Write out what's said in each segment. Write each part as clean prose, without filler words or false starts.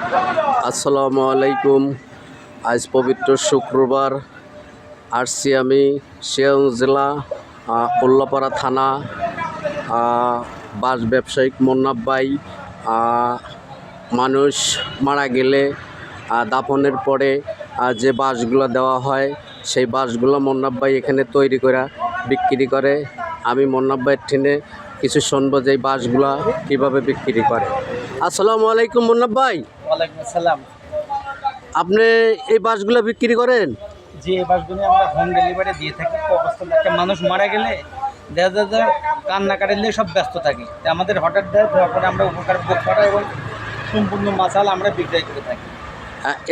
আসসালামু আলাইকুম। আজ পবিত্র শুক্রবার আসছি আমি সিরাজগঞ্জ জেলা উল্লাপাড়া থানা। বাস ব্যবসায়িক মোন্নাফ ভাই মানুষ মারা গেলে দাফনের পরে যে বাসগুলো দেওয়া হয় সেই বাসগুলো মোন্নাফ ভাই এখানে তৈরি করে বিক্রি করে। আমি মোন্নাফ ভাইয়ের ঠেনে কিছু শুনবো যে এই বাসগুলা কীভাবে বিক্রি করে। আসসালামু আলাইকুম মোন্নাফ ভাই। ওয়ালাইকুম আসসালাম। আপনি এই বাসগুলো বিক্রি করেন? যে এই বাসগুলো আমরা হোম ডেলিভারি দিয়ে থাকি। অবস্থায় একটা মানুষ মারা গেলে দেখা যায় কান্নাকাটি নিয়ে সব ব্যস্ত থাকি, আমাদের হঠাৎ দেওয়ার পরে আমরা উপকার বোধ করা এবং সম্পূর্ণ মাছাল আমরা বিক্রয় করে থাকি।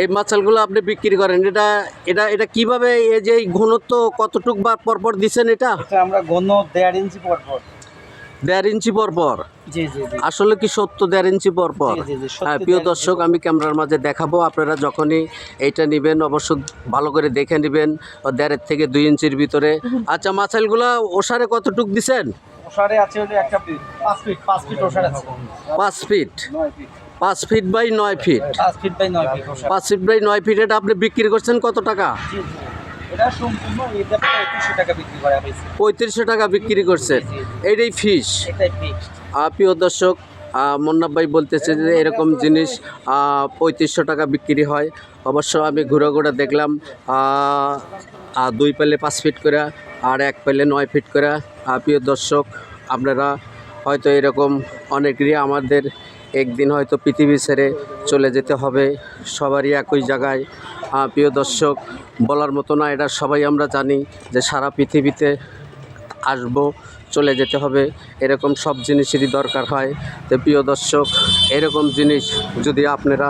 এই মাছালগুলো আপনি বিক্রি করেন, এটা এটা এটা কীভাবে, এই যে এই ঘনত্ব কতটুক বা পরপর দিচ্ছেন? এটা আমরা ঘন 1.5 ইঞ্চি পরপর। 1.5 ইঞ্চি পরপর? জি জি জি। আসলে কি সত্য 1.5 ইঞ্চি পরপর? হ্যাঁ প্রিয় দর্শক, আমি ক্যামেরার মাঝে দেখাবো। আপনারা যখনই এইটা নেবেন অবশ্য ভালো করে দেখে নেবেন 1.5 থেকে 2 ইঞ্চির ভিতরে। আচ্ছা, মাছালগুলো ওসারে কতটুক দিচ্ছেন? ওসারে আছে হলো একটা 5 ফিট ওসার আছে। 5 feet? 9 feet. 5 feet by 9 feet? 5 feet by 9 feet ওসার। 5 ফিট বাই 9 ফিট। এটা আপনি বিক্রি করছেন কত টাকা? জি জি, এটা সম্পূর্ণ এটা 3500 টাকা বিক্রি করা হয়েছে। 3500 টাকা বিক্রি করছেন? এইটাই ফিস? এটাই ফিক্সড। প্রিয় দর্শক, মোন্নাফ ভাই বলতেছে যে এরকম জিনিস 3500 টাকা বিক্রি হয়। অবশ্য আমি ঘুরে ঘুরে দেখলাম 2 পেলে 5 ফিট করে আর 1 পেলে 9 ফিট করে। প্রিয় দর্শক, আপনারা হয়তো এরকম অনেকেরই আমাদের একদিন হয়তো পৃথিবী ছেড়ে চলে যেতে হবে, সবারই একই জায়গায়। প্রিয় দর্শক, বলার মতো না, এটা সবাই আমরা জানি যে সারা পৃথিবীতে আসবো, চলে যেতে হবে, এরকম সব জিনিসেরই দরকার হয়। তো প্রিয় দর্শক, এরকম জিনিস যদি আপনারা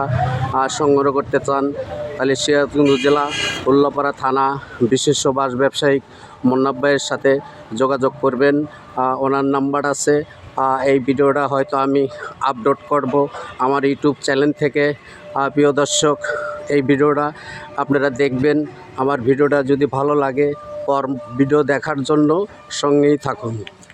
সংগ্রহ করতে চান তাহলে সিরাজগঞ্জ জেলা উল্লাপাড়া থানা বিশেষ বাস ব্যবসায়িক মোন্নাফ ভাইয়ের সাথে যোগাযোগ করবেন। ওনার নাম্বার আছে। এই ভিডিওটা হয়তো আমি আপলোড করব আমার ইউটিউব চ্যানেল থেকে। প্রিয় দর্শক, এই ভিডিওটা আপনারা দেখবেন। আমার ভিডিওটা যদি ভালো লাগে, পর ভিডিও দেখার জন্য সঙ্গেই থাকুন।